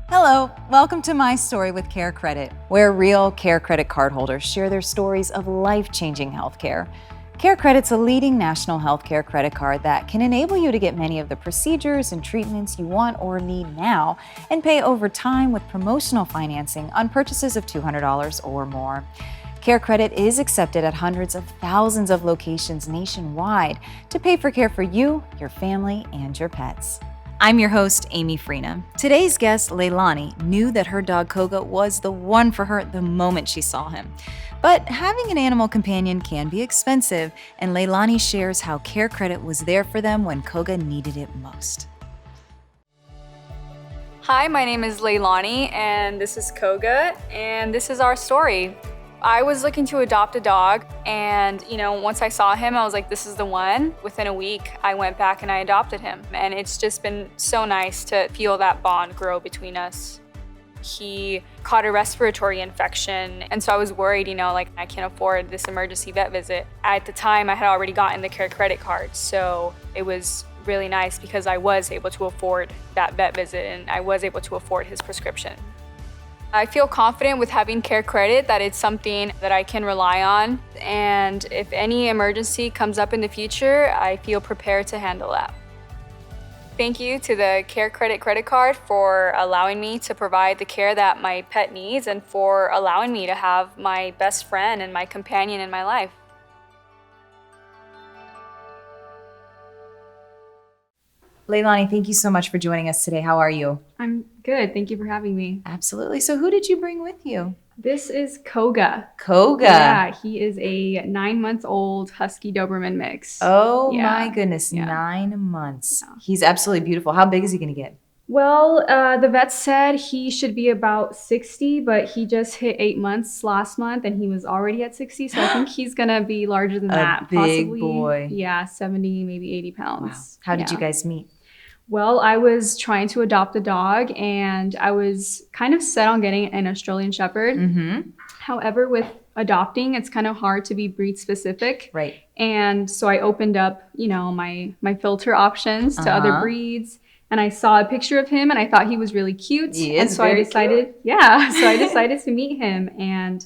Hello, welcome to My Story with CareCredit, where real CareCredit cardholders share their stories of life-changing healthcare. CareCredit's a leading national healthcare credit card that can enable you to get many of the procedures and treatments you want or need now and pay over time with promotional financing on purchases of $200 or more. CareCredit is accepted at hundreds of thousands of locations nationwide to pay for care for you, your family, and your pets. I'm your host, Amy Freena. Today's guest, Leylani, knew that her dog Koga was the one for her the moment she saw him. But having an animal companion can be expensive, and Leylani shares how CareCredit was there for them when Koga needed it most. Hi, my name is Leylani, and this is Koga, and this is our story. I was looking to adopt a dog, and once I saw him, I was like, this is the one. Within a week, I went back and I adopted him, and it's just been so nice to feel that bond grow between us. He caught a respiratory infection, and so I was worried, I can't afford this emergency vet visit. At the time, I had already gotten the CareCredit card, so it was really nice because I was able to afford that vet visit, and I was able to afford his prescription. I feel confident with having CareCredit that it's something that I can rely on, and if any emergency comes up in the future, I feel prepared to handle that. Thank you to the CareCredit credit card for allowing me to provide the care that my pet needs and for allowing me to have my best friend and my companion in my life. Leylani, thank you so much for joining us today. How are you? I'm good. Thank you for having me. Absolutely. So who did you bring with you? This is Koga. Koga. Yeah, he is a 9-month-old Husky Doberman mix. Oh Yeah. my goodness, Yeah. 9 months. Yeah. He's absolutely beautiful. How big is he going to get? Well, the vet said he should be about 60, but he just hit 8 months last month and he was already at 60. So I think he's going to be larger than that. Big Possibly, boy. Yeah, 70, maybe 80 pounds. Wow. How did you guys meet? Well, I was trying to adopt a dog and I was kind of set on getting an Australian Shepherd. Mm-hmm. However, with adopting, it's kind of hard to be breed specific. Right. And so I opened up, my filter options to other breeds. And I saw a picture of him and I thought he was really cute. He and is so very I decided, cute. Yeah. So I decided to meet him and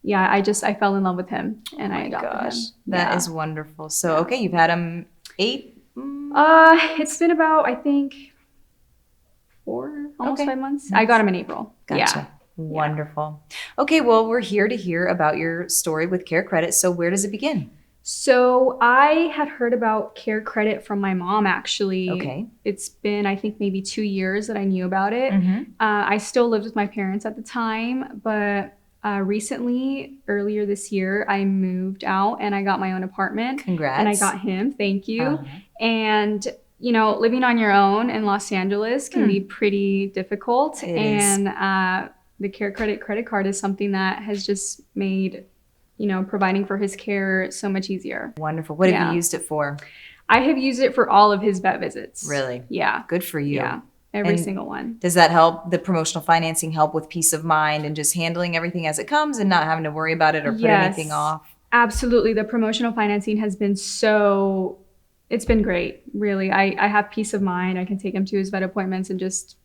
I fell in love with him and I adopted him. That is wonderful. So, okay, you've had him 8? It's been about, I think, 5 months. Nice. I got him in April. Gotcha. Yeah. Wonderful. Okay, well, we're here to hear about your story with CareCredit. So where does it begin? So I had heard about CareCredit from my mom, actually. Okay. It's been, I think, maybe 2 years that I knew about it. Mm-hmm. I still lived with my parents at the time, but recently, earlier this year, I moved out and I got my own apartment. Congrats. And I got him. Thank you. Uh-huh. And, living on your own in Los Angeles can be pretty difficult. It is. The CareCredit credit card is something that has just made, providing for his care so much easier. Wonderful. What have you used it for? I have used it for all of his vet visits. Really? Yeah. Good for you. Yeah. Every single one. Does that help, the promotional financing help with peace of mind and just handling everything as it comes and not having to worry about it or put anything off? Absolutely. The promotional financing has been it's been great, really. I have peace of mind. I can take him to his vet appointments and just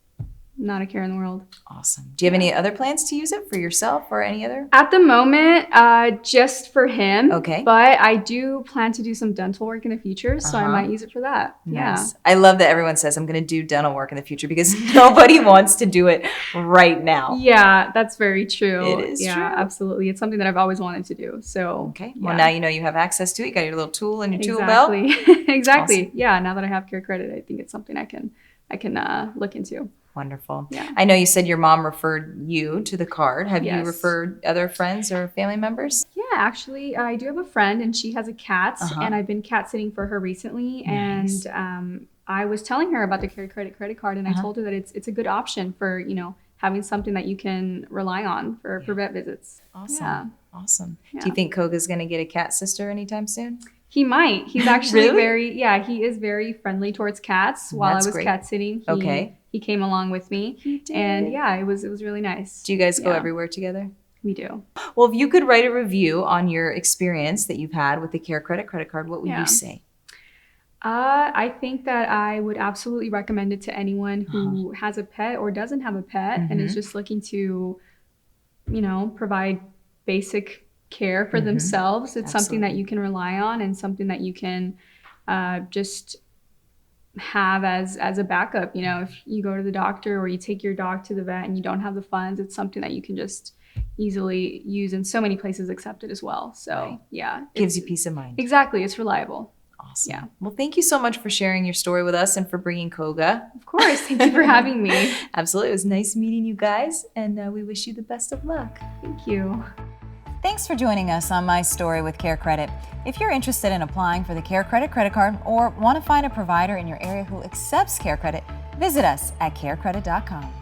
not a care in the world. Awesome. Do you have any other plans to use it for yourself or any other? At the moment, just for him. Okay. But I do plan to do some dental work in the future, so I might use it for that. Nice. I love that everyone says I'm going to do dental work in the future because nobody wants to do it right now. Yeah, that's very true. It is true. Yeah, absolutely. It's something that I've always wanted to do. So okay. Well, now you have access to it. You got your little tool in your tool belt. Exactly. Awesome. Yeah. Now that I have CareCredit, I think it's something I can look into. Wonderful. Yeah. I know you said your mom referred you to the card. Have you referred other friends or family members? Yeah, actually, I do have a friend and she has a cat and I've been cat sitting for her recently. Nice. And I was telling her about the CareCredit credit card and I told her that it's a good option for, having something that you can rely on for vet visits. Awesome. Yeah. Awesome. Yeah. Do you think Koga's going to get a cat sister anytime soon? He might. He's actually Really? he is very friendly towards cats. While That's I was great. cat sitting, he came along with me. He did. And it was really nice. Do you guys go everywhere together? We do. Well, if you could write a review on your experience that you've had with the CareCredit credit card, what would you say? I think that I would absolutely recommend it to anyone who has a pet or doesn't have a pet and is just looking to, provide basic care for themselves. It's something that you can rely on and something that you can just have as a backup. If you go to the doctor or you take your dog to the vet and you don't have the funds, it's something that you can just easily use, and so many places accept it as well. So yeah, Gives you peace of mind. Exactly, it's reliable. Awesome. Yeah. Well, thank you so much for sharing your story with us and for bringing Koga. Of course. Thank you for having me. Absolutely. It was nice meeting you guys, and we wish you the best of luck. Thank you. Thanks for joining us on My Story with CareCredit. If you're interested in applying for the CareCredit credit card or want to find a provider in your area who accepts CareCredit, visit us at carecredit.com.